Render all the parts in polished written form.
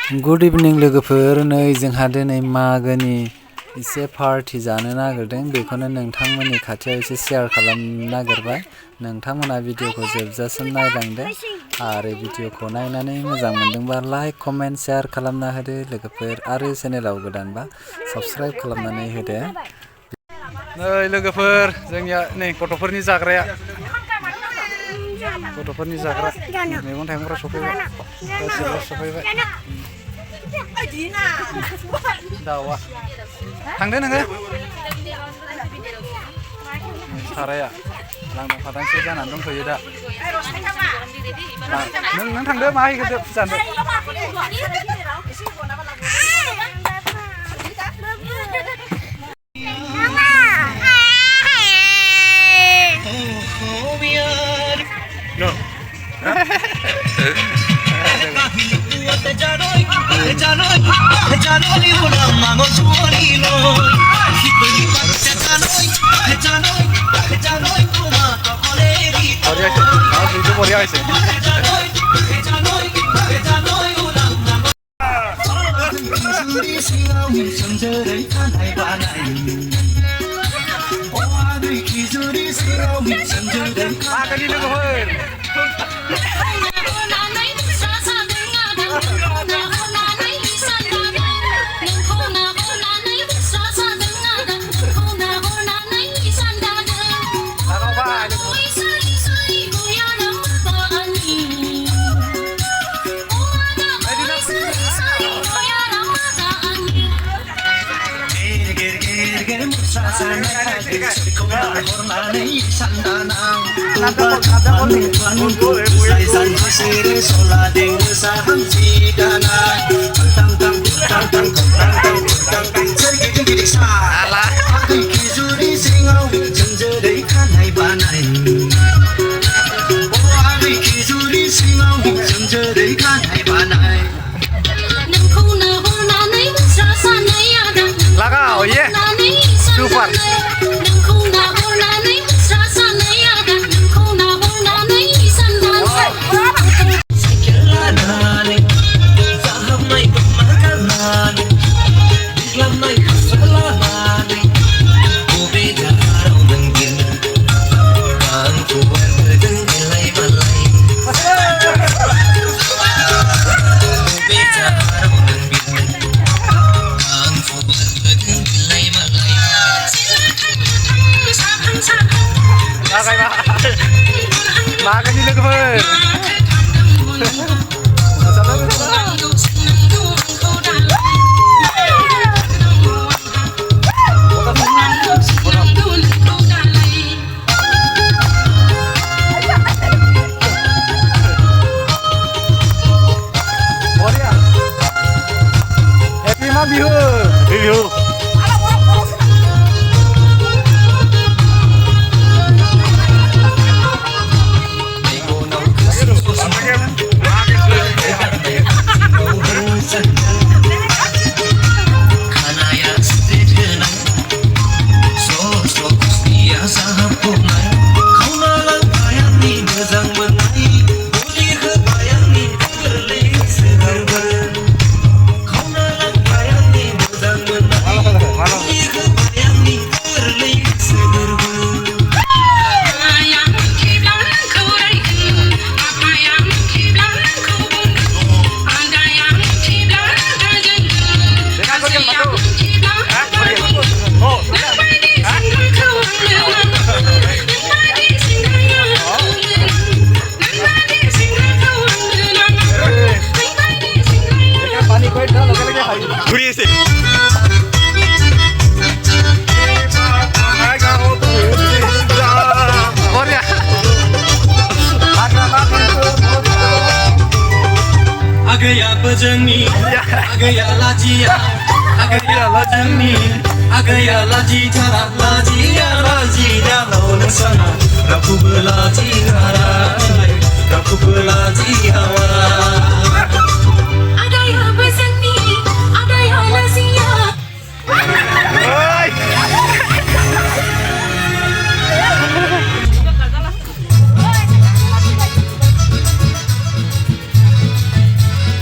Good evening लोगोफोर नै जोंहा दिनै मागोनि एसे पार्टी जानो नागिरदों बेखौनो नोंथांमोननि खाथियाव एसे शेयार खालामनो नागिरबाय नोंथांमोना भिडिअखौ जोबजासिम नायलांदो आरो भिडिअखौ नायनानै मोजां मोनदोंबा लाइक कमेन्ट शेयार खालामना होदो लोगोफोर आरो चेनेलाव गोदानबा साबस्क्राइब खालामनानै होदो। नै लोगोफोर जोंनिया नै गथ'फोरनि जाग्राया मैगं थाइगंफ्रा सफैबाय गासिबो सफैबाय दाउआ थांदो नोङो साराया लांदां फादांसो जानानै दंथ'यो दा नों थांदो मा हैगोरदो फुजानो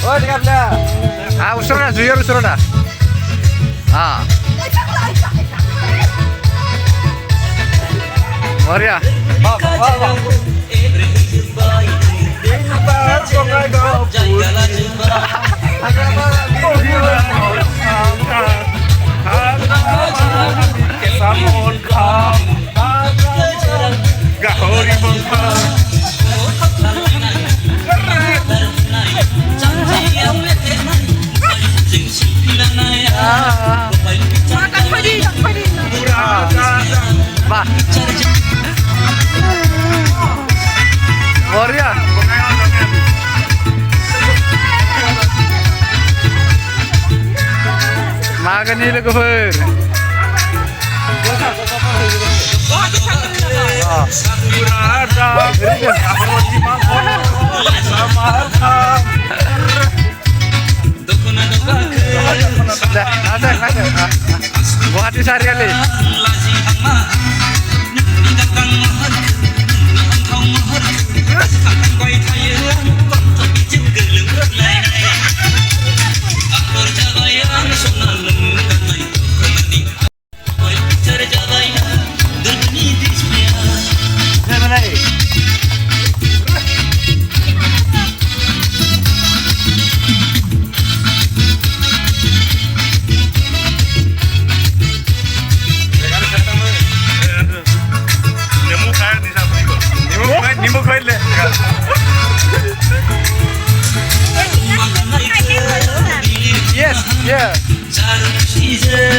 Ôi, đi gặp nè. Usura jujur usura. Maria. Maria. Magani logofer. Guwahati sehari kali. Yes, yeah.